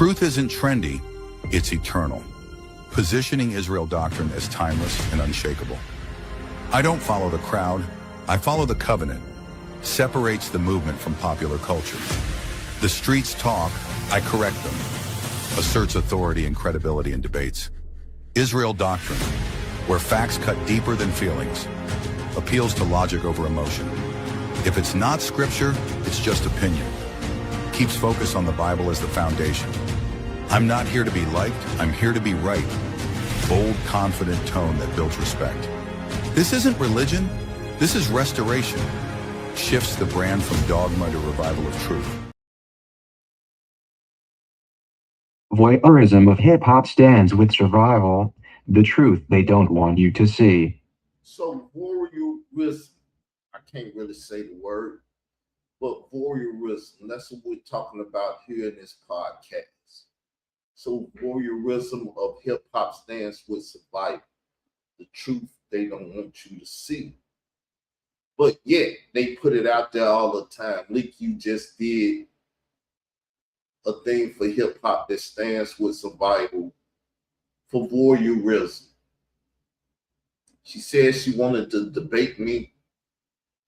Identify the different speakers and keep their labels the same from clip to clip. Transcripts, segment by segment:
Speaker 1: Truth isn't trendy, it's eternal, positioning Israel doctrine as timeless and unshakable. I don't follow the crowd, I follow the covenant. Separates the movement from popular culture. The streets talk, I correct them. Asserts authority and credibility in debates. Israel doctrine, where facts cut deeper than feelings. Appeals to logic over emotion. If it's not scripture, it's just opinion. Keeps focus on the Bible as the foundation. I'm not here to be liked, I'm here to be right. Bold, confident tone that builds respect. This isn't religion, this is restoration. Shifts the brand from dogma to revival of truth.
Speaker 2: Voyeurism of Hip Hop stands with survival, the truth they don't want you to see.
Speaker 3: So voyeurism, I can't really say the word, but voyeurism, that's what we're talking about here in this podcast. So voyeurism of hip hop stands with survival, the truth they don't want you to see. But yet they put it out there all the time. Leak, you just did a thing for hip hop that stands with survival for voyeurism. She said she wanted to debate me,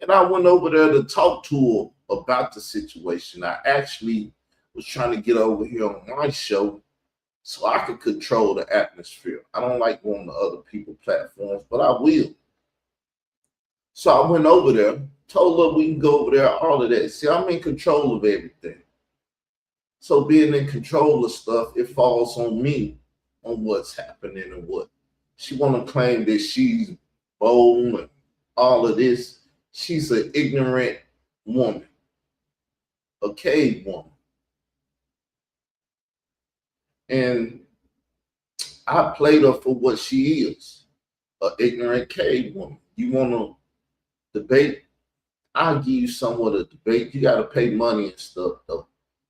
Speaker 3: and I went over there to talk to her about the situation. I actually was trying to get over here on my show so I could control the atmosphere. I don't like going to other people's platforms, but I will. So I went over there, told her we can go over there, all of that. See, I'm in control of everything. So being in control of stuff, it falls on me on what's happening and what. She want to claim that she's bold and all of this. She's an ignorant woman, a cave woman. And I played her for what she is, an ignorant cave woman. You want to debate? I'll give you somewhat of debate. You got to pay money and stuff, though.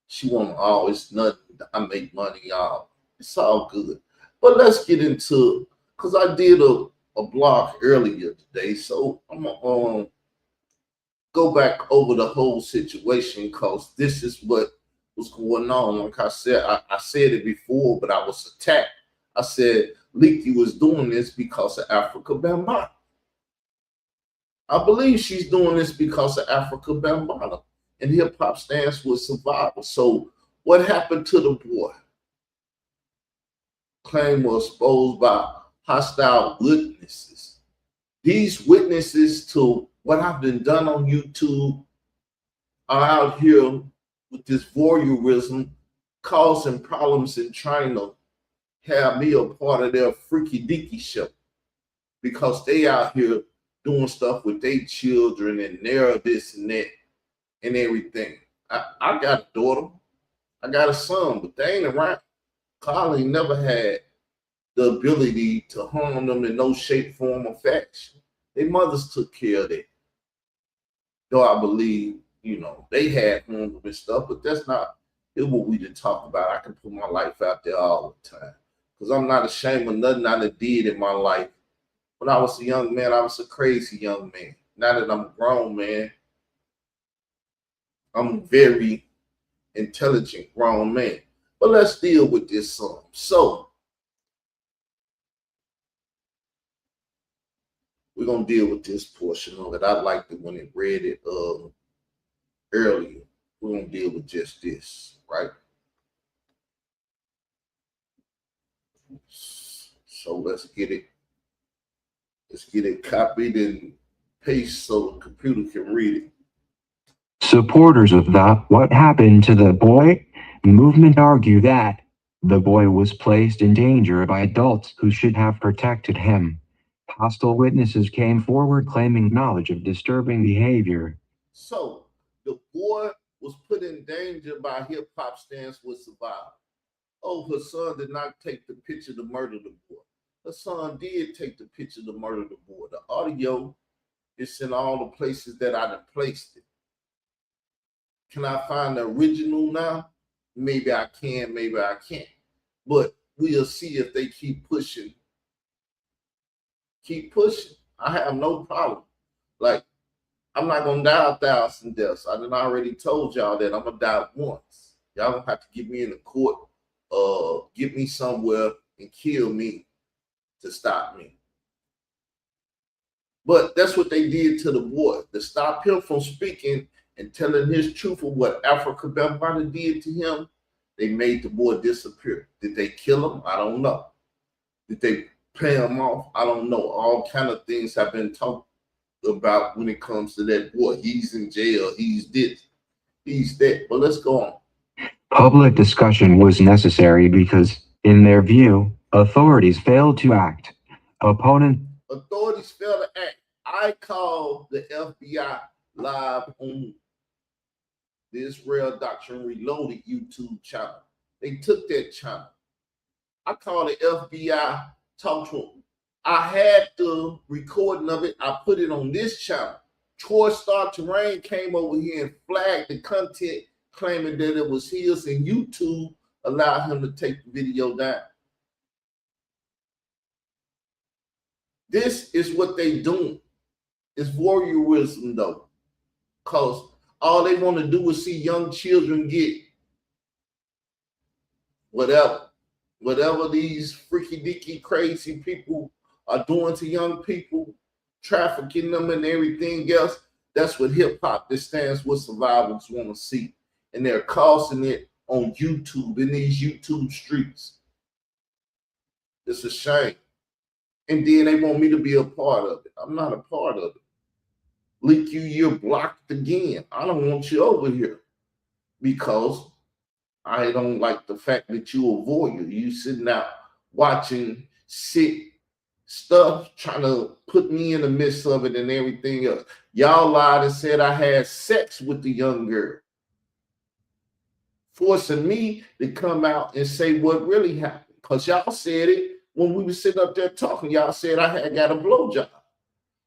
Speaker 3: She want always nothing. I make money, y'all. It's all good. But let's get into, because I did a blog earlier today, so I'm going to go back over the whole situation because this is what was going on. Like I said, I said it before, but I was attacked. I said Leaky was doing this because of Africa Bambaataa. I believe she's doing this because of Africa Bambaataa, and hip hop stands with survival. So what happened to the boy? Claim was exposed by hostile witnesses. These witnesses to what I've been done on YouTube are out here with this voyeurism, causing problems and trying to have me a part of their freaky deaky show because they out here doing stuff with their children and their this and that and everything. I got a daughter, I got a son, but they ain't around. Carl ain't never had the ability to harm them in no shape, form, or fashion. Their mothers took care of that. Though I believe, they had harmed them and stuff, but that's not what we did talk about. I can put my life out there all the time because I'm not ashamed of nothing I did in my life. When I was a young man, I was a crazy young man. Now that I'm a grown man, I'm a very intelligent grown man. But let's deal with this song. So we're going to deal with this portion of it. I liked it when it read it earlier. We're going to deal with just this, right? So let's get it. Let's get it copied and pasted so the computer can read it.
Speaker 2: Supporters of the "What Happened to the Boy" movement argue that the boy was placed in danger by adults who should have protected him. Hostile witnesses came forward claiming knowledge of disturbing behavior.
Speaker 3: So the boy was put in danger by hip hop stands with survival. Oh, her son did not take the picture to murder the boy. Her son did take the picture to murder the boy. The audio is in all the places that I done placed it. Can I find the original now? Maybe I can, maybe I can't. But we'll see if they keep pushing. Keep pushing. I have no problem. Like, I'm not going to die 1,000 deaths. I done already told y'all that I'm going to die once. Y'all don't have to get me in the court get me somewhere and kill me to stop me. But that's what they did to the boy, to stop him from speaking and telling his truth of what Africa Bambaataa did to him. They made the boy disappear. Did they kill him? I don't know. Did they pay him off? I don't know. All kind of things have been talked about when it comes to that boy. He's in jail. He's this. He's that. But let's go on.
Speaker 2: Public discussion was necessary because, in their view, authorities failed to act.
Speaker 3: Authorities failed to act. I called the FBI live on the Israel Doctrine Reloaded YouTube channel. They took that channel. I called the FBI, talked to them. I had the recording of it. I put it on this channel. Troy Star Terrain came over here and flagged the content, claiming that it was his, and YouTube allowed him to take the video down. This is what they doing. It's voyeurism, though, because all they want to do is see young children get whatever these freaky dicky crazy people are doing to young people, trafficking them and everything else. That's what hip hop, this stands what survivors want to see. And they're causing it on YouTube, in these YouTube streets. It's a shame. And then they want me to be a part of it. I'm not a part of it. Leak you, you're blocked again. I don't want you over here because I don't like the fact that you a voyeur. You sitting out watching sick stuff, trying to put me in the midst of it and everything else. Y'all lied and said I had sex with the young girl, forcing me to come out and say what really happened. Because y'all said it when we were sitting up there talking. Y'all said I had got a blowjob.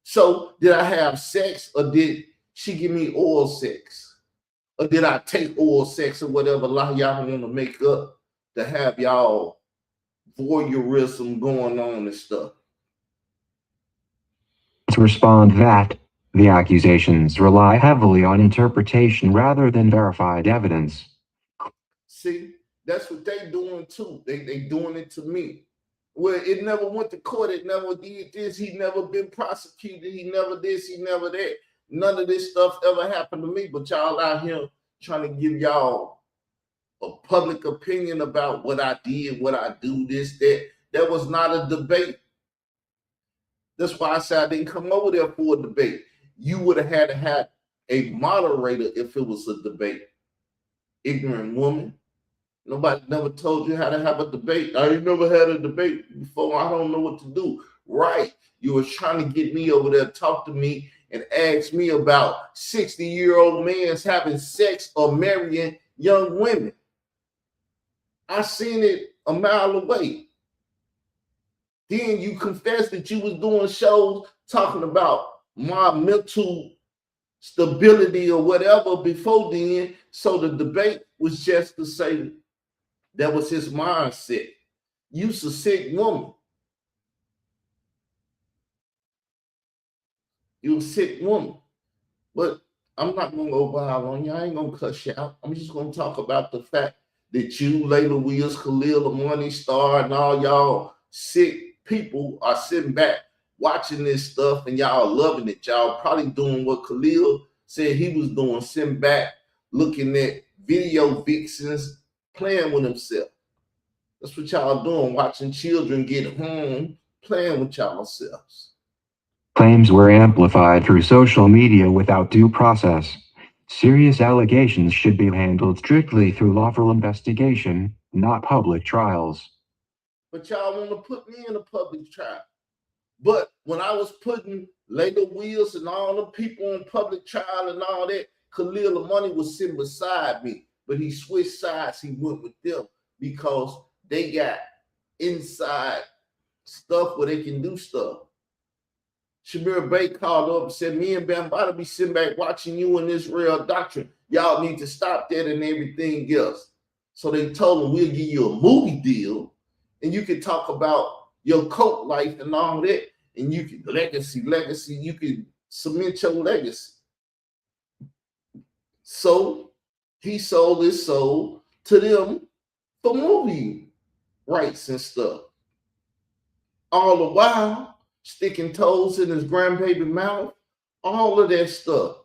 Speaker 3: So did I have sex, or did she give me oral sex? Or did I take oral sex, or whatever lie y'all want to make up to have y'all voyeurism going on and stuff?
Speaker 2: To respond that the accusations rely heavily on interpretation rather than verified evidence.
Speaker 3: See, that's what they doing too. They doing it to me. Well, it never went to court. It never did this. He never been prosecuted. He never this. He never that. None of this stuff ever happened to me. But y'all out here trying to give y'all a public opinion about what I did, what I do, this, that. That was not a debate. That's why I said I didn't come over there for a debate. You would have had to have a moderator if it was a debate. Ignorant woman. Nobody never told you how to have a debate. I ain't never had a debate before. I don't know what to do. Right. You were trying to get me over there, talk to me, and ask me about 60-year-old men having sex or marrying young women. I seen it a mile away. Then you confessed that you was doing shows talking about my mental stability or whatever before then. So the debate was just to say that was his mindset. You's a sick woman. You a sick woman. But I'm not going to go viral on you. I ain't going to cuss you out. I'm just going to talk about the fact that you, Layla Wills, Khalil, the Money Star, and all y'all sick people are sitting back watching this stuff and y'all loving it. Y'all probably doing what Khalil said he was doing, sitting back looking at video vixens playing with himself. That's what y'all doing, watching children get home, playing with y'all selves.
Speaker 2: Claims were amplified through social media without due process. Serious allegations should be handled strictly through lawful investigation, not public trials.
Speaker 3: But y'all want to put me in a public trial. But when I was putting Layla Wills and all the people on public trial and all that, Khalil the Money was sitting beside me. But he switched sides. He went with them because they got inside stuff where they can do stuff. Shamir Bey called up and said, me and Bambaataa be sitting back watching you in Israel Doctrine. Y'all need to stop that and everything else. So they told him, we'll give you a movie deal and you can talk about your cult life and all that. And you can legacy, you can cement your legacy. So he sold his soul to them for movie rights and stuff. All the while, sticking toes in his grandbaby mouth, all of that stuff.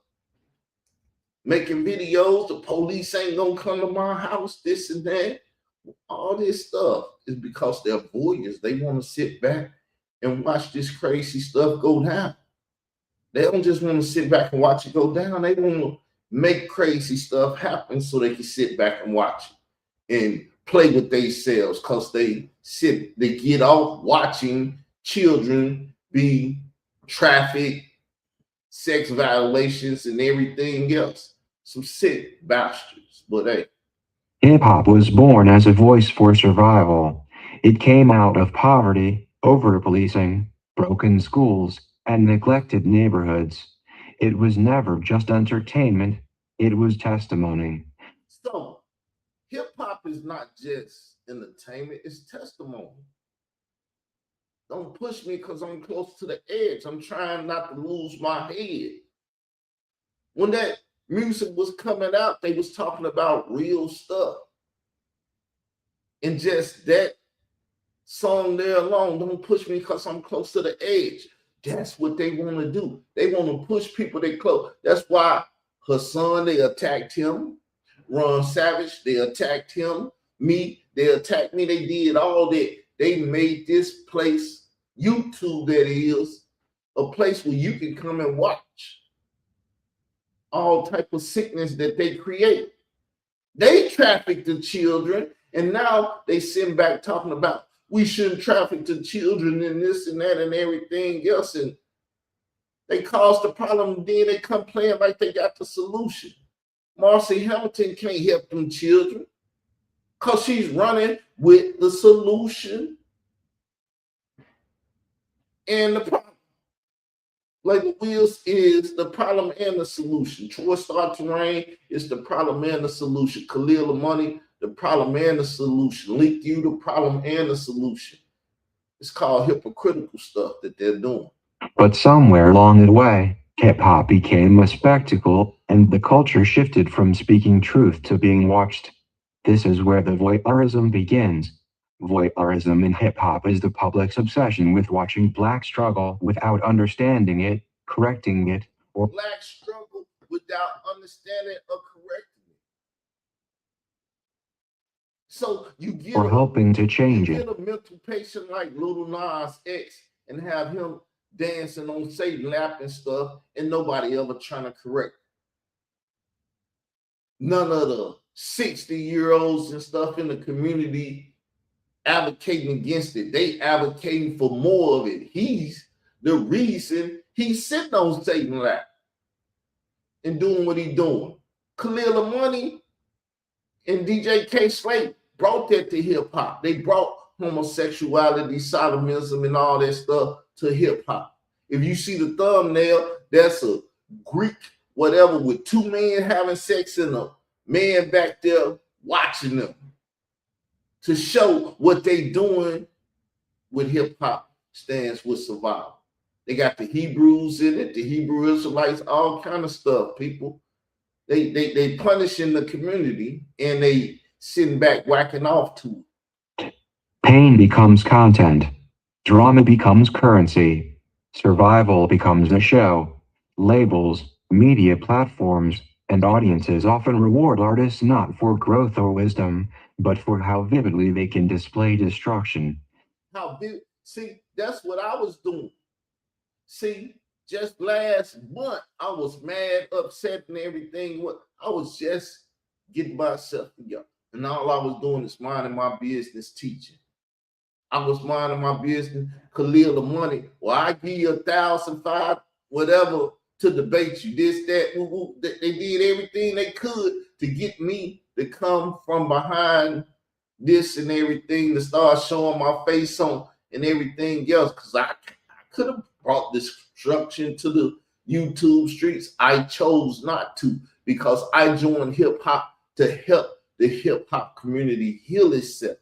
Speaker 3: Making videos, the police ain't gonna come to my house, this and that. All this stuff is because they're voyeurs. They want to sit back and watch this crazy stuff go down. They don't just want to sit back and watch it go down. They want to make crazy stuff happen so they can sit back and watch it and play with themselves, because they get off watching children be trafficked, sex violations, and everything else. Some sick bastards, but hey.
Speaker 2: Hip-hop was born as a voice for survival. It came out of poverty, over-policing, broken schools, and neglected neighborhoods. It was never just entertainment, it was testimony.
Speaker 3: So, hip-hop is not just entertainment, it's testimony. Don't push me because I'm close to the edge. I'm trying not to lose my head. When that music was coming out, they was talking about real stuff. And just that song there alone, don't push me because I'm close to the edge. That's what they want to do. They want to push people they close. That's why Hassan, they attacked him. Ron Savage, they attacked him. Me, they attacked me. They did all that. They made this place, YouTube that is, a place where you can come and watch all type of sickness that they create. They traffic the children, and now they sitting back talking about we shouldn't traffic the children and this and that and everything else. And they caused the problem, and then they come playing like they got the solution. Marcy Hamilton can't help them children because she's running with the solution and the problem. Like the wheels is the problem and the solution. Troy Star Terrain is the problem and the solution. Khalil Money, the problem and the solution. Link You, the problem and the solution. It's called hypocritical stuff that they're doing.
Speaker 2: But somewhere along the way, hip-hop became a spectacle, and the culture shifted from speaking truth to being watched. This is where the voyeurism begins. Voyeurism in hip-hop is the public's obsession with watching Black struggle without understanding it, correcting it, or
Speaker 3: Black struggle without understanding or correcting it. So you get
Speaker 2: helping to change it.
Speaker 3: Get a mental patient like Lil Nas X and have him dancing on Satan lap and stuff, and nobody ever trying to correct it. None of the 60-year-olds and stuff in the community advocating against it. They advocating for more of it. He's the reason he's sitting on Satan lap and doing what he's doing. Khalil Money and DJ K Slate brought that to hip hop. They brought homosexuality, sodomism, and all that stuff to hip hop. If you see the thumbnail, that's a Greek whatever with two men having sex and a man back there watching them to show what they doing with hip hop stands with survival. They got the Hebrews in it, the Hebrew Israelites, all kind of stuff, people. They punishing the community and they sitting back whacking off to it.
Speaker 2: Pain becomes content. Drama becomes currency. Survival becomes a show. Labels, media platforms, and audiences often reward artists not for growth or wisdom, but for how vividly they can display destruction.
Speaker 3: See, that's what I was doing. See, just last month, I was mad, upset, and everything. I was just getting myself together. And all I was doing is minding my business, teaching. I was minding my business, Khalil the money. Well, I give you 1,005, whatever, to debate you. This, that, woo, woo. They did everything they could to get me to come from behind this and everything, to start showing my face on and everything else. Because I could have brought destruction to the YouTube streets. I chose not to, because I joined hip hop to help the hip hop community heal itself.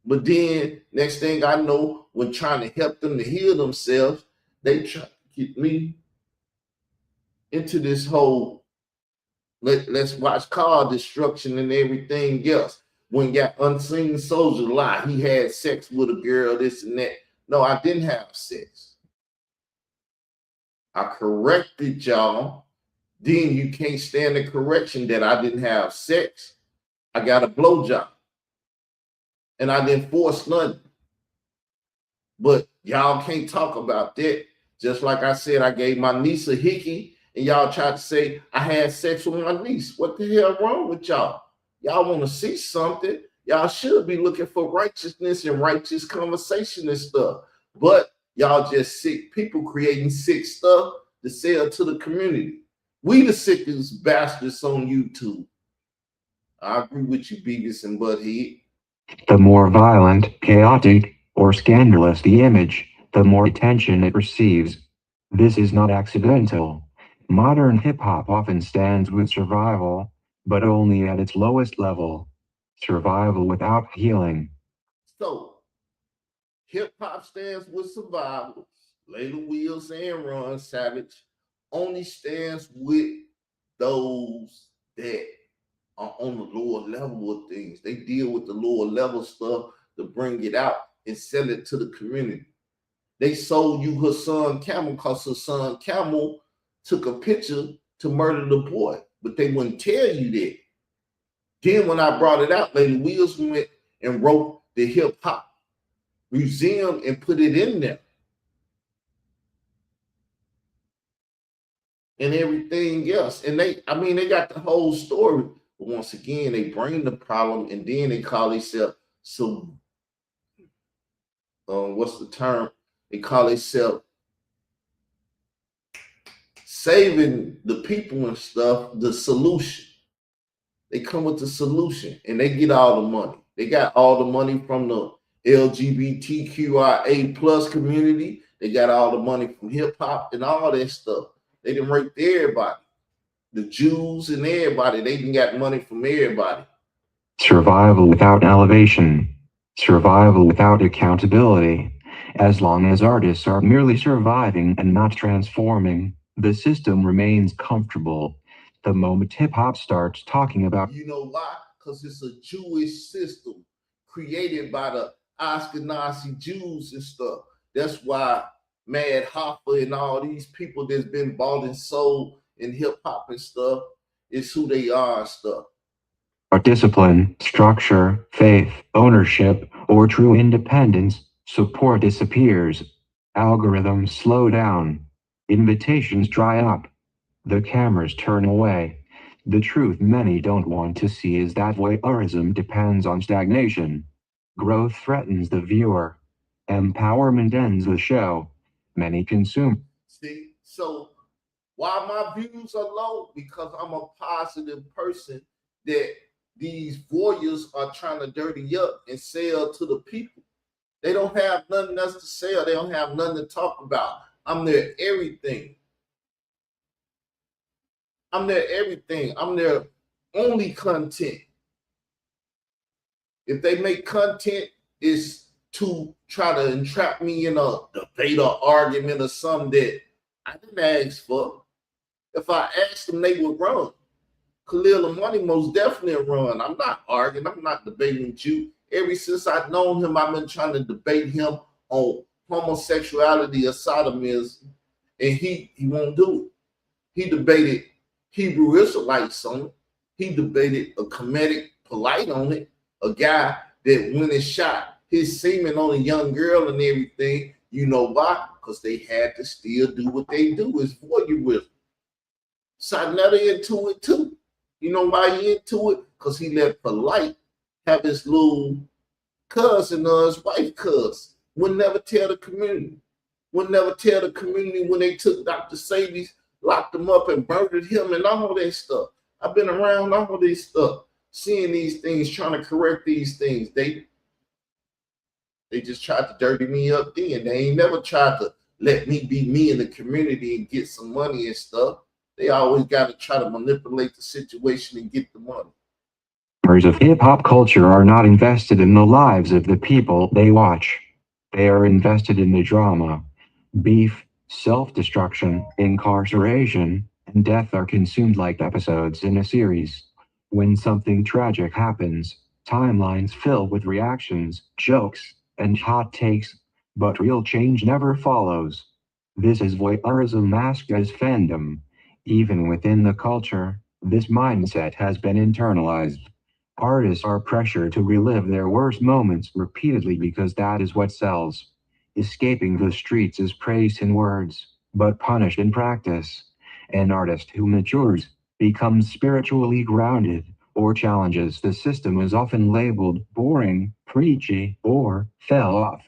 Speaker 3: But then next thing I know, when trying to help them to heal themselves, they try to get me into this whole let's watch car destruction and everything else. When got unseen soldier lie, he had sex with a girl, this and that. No, I didn't have sex. I corrected y'all. Then you can't stand the correction that I didn't have sex. I got a blowjob. And I didn't force nothing. But y'all can't talk about that. Just like I said, I gave my niece a hickey, and y'all tried to say I had sex with my niece. What the hell wrong with y'all? Y'all want to see something? Y'all should be looking for righteousness and righteous conversation and stuff. But y'all just sick people creating sick stuff to sell to the community. We the sickest bastards on YouTube. I agree with you, Beavis and Butthead.
Speaker 2: The more violent, chaotic, or scandalous the image, the more attention it receives. This is not accidental. Modern hip-hop often stands with survival, but only at its lowest level. Survival without healing.
Speaker 3: So, hip-hop stands with survival. Layla Wheels and Ron Savage only stands with those that are on the lower level of things. They deal with the lower level stuff to bring it out and sell it to the community. They sold you her son Camel because her son Camel took a picture to murder the boy, but they wouldn't tell you that. Then when I brought it out, Lady Wheels went and wrote the hip hop museum and put it in there. And everything else. And they got the whole story. But once again, they bring the problem and then they call themselves what's the term? They call themselves saving the people and stuff, the solution. They come with the solution and they get all the money. They got all the money from the LGBTQIA plus community. They got all the money from hip hop and all that stuff. They didn't rape everybody. The Jews and everybody, they didn't got money from everybody.
Speaker 2: Survival without elevation. Survival without accountability. As long as artists are merely surviving and not transforming, the system remains comfortable. The moment hip-hop starts talking about...
Speaker 3: You know why? Because it's a Jewish system created by the Ashkenazi Jews and stuff. That's why Mad Hoffa and all these people that's been bought and sold in hip-hop and stuff is who they are and stuff.
Speaker 2: Discipline, structure, faith, ownership, or true independence, support disappears. Algorithms slow down. Invitations dry up. The cameras turn away. The truth many don't want to see is that voyeurism depends on stagnation. Growth threatens the viewer. Empowerment ends the show. Many consume.
Speaker 3: See, so why my views are low? Because I'm a positive person that these voyeurs are trying to dirty up and sell to the people. They don't have nothing else to sell. They don't have nothing to talk about. I'm their everything. I'm their everything. I'm their only content. If they make content, it's to try to entrap me in a debate or argument or something that I didn't ask for. If I asked them, they would run. Khalil Money most definitely run. I'm not arguing. I'm not debating with you. Ever since I've known him, I've been trying to debate him on homosexuality or sodomism, and he won't do it. He debated Hebrew Israelites on it. He debated a comedic polite on it. A guy that went and shot his semen on a young girl and everything. You know why? Because they had to still do what they do. It's voyeurism. Sarnetta into it too. You know why he into it? Because he let Polite have his little cousin or his wife cousin. Would never tell the community. Would never tell the community when they took Dr. Sadie's, locked him up and murdered him and all that stuff. I've been around all this stuff, seeing these things, trying to correct these things. They just tried to dirty me up then. They ain't never tried to let me be me in the community and get some money and stuff. They always got to try to manipulate the situation and get the money.
Speaker 2: Members of hip-hop culture are not invested in the lives of the people they watch. They are invested in the drama. Beef, self-destruction, incarceration, and death are consumed like episodes in a series. When something tragic happens, timelines filled with reactions, jokes, and hot takes, but real change never follows. This is voyeurism masked as fandom. Even within the culture, this mindset has been internalized. Artists are pressured to relive their worst moments repeatedly because that is what sells. Escaping the streets is praised in words, but punished in practice. An artist who matures, becomes spiritually grounded, or challenges the system is often labeled boring, preachy, or fell off.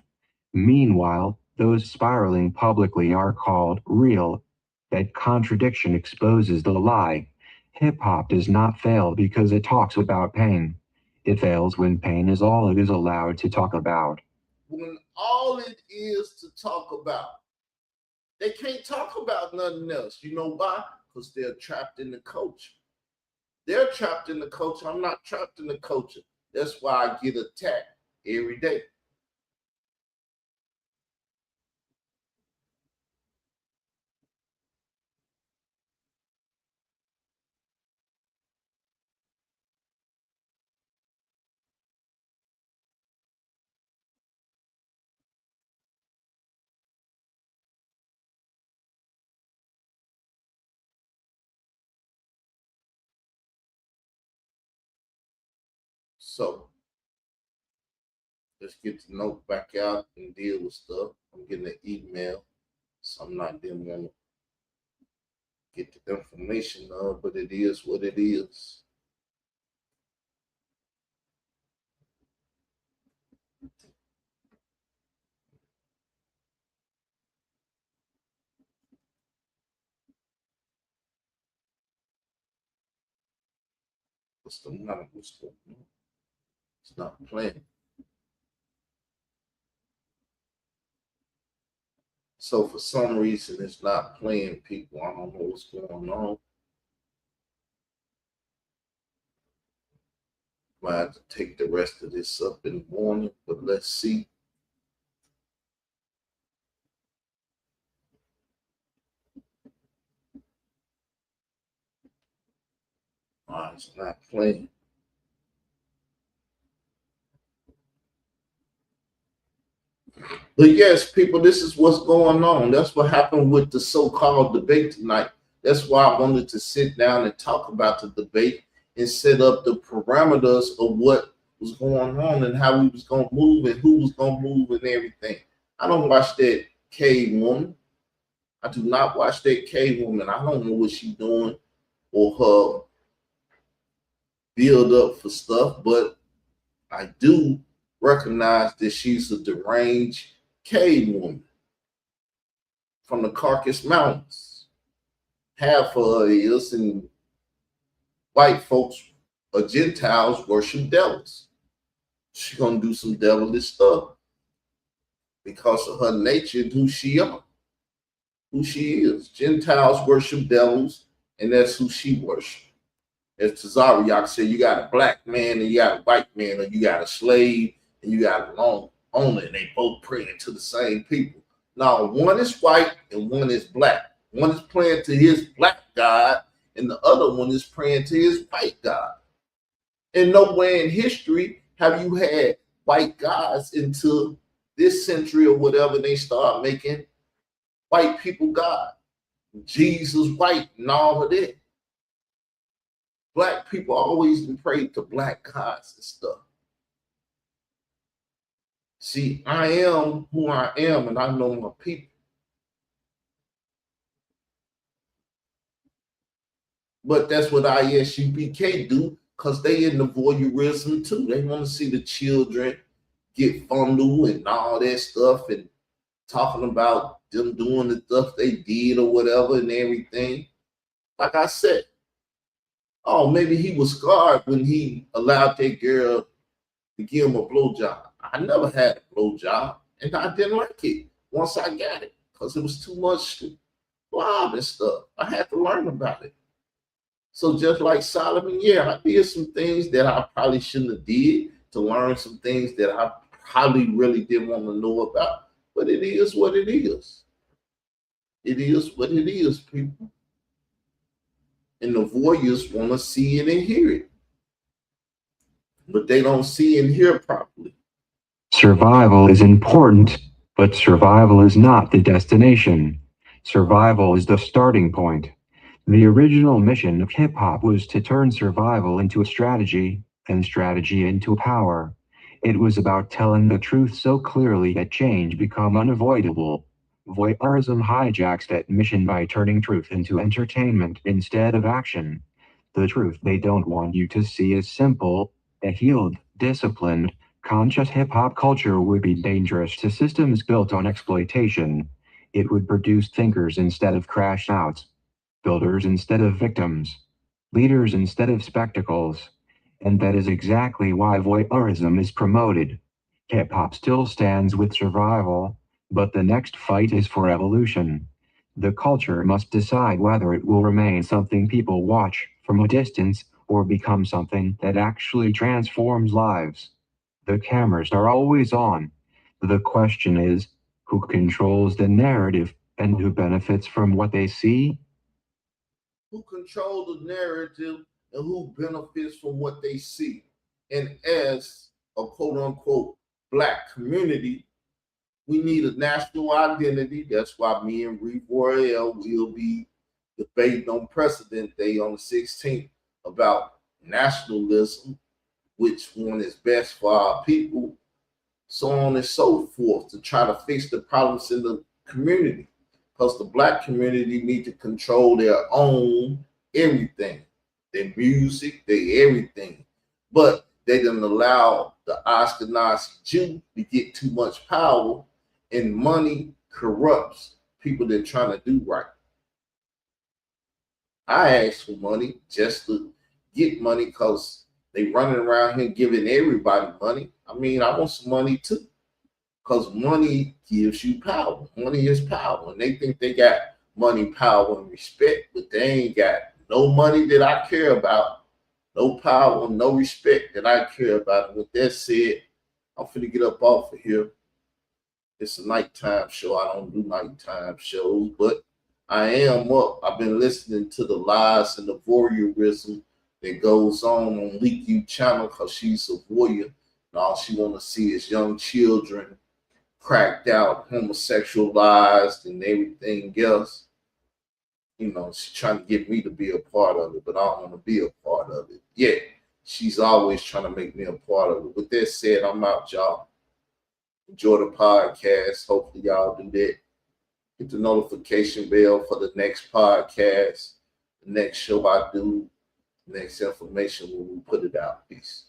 Speaker 2: Meanwhile, those spiraling publicly are called real. That contradiction exposes the lie. Hip hop does not fail because it talks about pain. It fails when pain is all it is allowed to talk about.
Speaker 3: When all it is to talk about, they can't talk about nothing else. You know why? Because they're trapped in the culture. They're trapped in the culture. I'm not trapped in the culture. That's why I get attacked every day. So let's get the note back out and deal with stuff. I'm getting an email, so I'm not didn't want to get the information of, but it is what it is. What's the matter? What's going on? It's not playing. So for some reason, it's not playing, people. I don't know what's going on. Might have to take the rest of this up in the morning, but let's see. It's not playing. But yes, people, this is what's going on. That's what happened with the so-called debate tonight. That's why I wanted to sit down and talk about the debate and set up the parameters of what was going on and how we was going to move and who was going to move and everything. I don't watch that K woman. I do not watch that K woman. I don't know what she's doing or her build up for stuff, but I do recognize that she's a deranged K woman from the Caucasus Mountains. Half of her is, and white folks or Gentiles worship devils. She's gonna do some devilish stuff because of her nature and who she are, who she is. Gentiles worship devils, and that's who she worships. As Tazariak said, you got a black man and you got a white man, or you got a slave and you got a long owner, and they both praying to the same people. Now, one is white and one is black. One is praying to his black God, and the other one is praying to his white God. And nowhere in history have you had white gods until this century or whatever they start making white people God. Jesus white and all of that. Black people always been prayed to black gods and stuff. See, I am who I am, and I know my people. But that's what ISUPK do, because they in the voyeurism too. They want to see the children get fondled and all that stuff, and talking about them doing the stuff they did or whatever and everything. Like I said, oh, maybe he was scarred when he allowed that girl to give him a blowjob. I never had a blowjob, and I didn't like it once I got it because it was too much blob and stuff. I had to learn about it. So just like Solomon, yeah, I did some things that I probably shouldn't have did to learn some things that I probably really didn't want to know about. But it is what it is. It is what it is, people. And the voyeurs want to see it and hear it. but they don't see and hear properly.
Speaker 2: Survival is important, but survival is not the destination. Survival is the starting point. The original mission of hip hop was to turn survival into a strategy, and strategy into power. It was about telling the truth so clearly that change become unavoidable. Voyeurism hijacks that mission by turning truth into entertainment instead of action. The truth they don't want you to see is simple: a healed, disciplined, conscious hip hop culture would be dangerous to systems built on exploitation. It would produce thinkers instead of crash outs, builders instead of victims, leaders instead of spectacles. And that is exactly why voyeurism is promoted. Hip hop still stands with survival, but the next fight is for evolution. The culture must decide whether it will remain something people watch from a distance or become something that actually transforms lives. The cameras are always on. The question is, who controls the narrative and who benefits from what they see?
Speaker 3: Who control the narrative and who benefits from what they see. And as a quote unquote Black community, we need a national identity. That's why me and Royale will be debating on President Day on the 16th about nationalism, which one is best for our people, so on and so forth, to try to fix the problems in the community. Because the Black community need to control their own everything, their music, their everything. But they didn't allow the Ashkenazi Jew to get too much power, and money corrupts people that are trying to do right. I asked for money just to get money because they running around here giving everybody money. I mean, I want some money too, because money gives you power. Money is power. And they think they got money, power, and respect, but they ain't got no money that I care about, no power, no respect that I care about. And with that said, I'm finna get up off of here. It's a nighttime show. I don't do nighttime shows, but I am up. I've been listening to the lies and the voyeurism that goes on Leak You channel, because she's a voyeur. And all she want to see is young children cracked out, homosexualized, and everything else. You know, she's trying to get me to be a part of it, but I don't want to be a part of it. Yet, she's always trying to make me a part of it. With that said, I'm out, y'all. Enjoy the podcast. Hopefully, y'all do that. Hit the notification bell for the next podcast, the next show I do, next information when we put it out. Peace.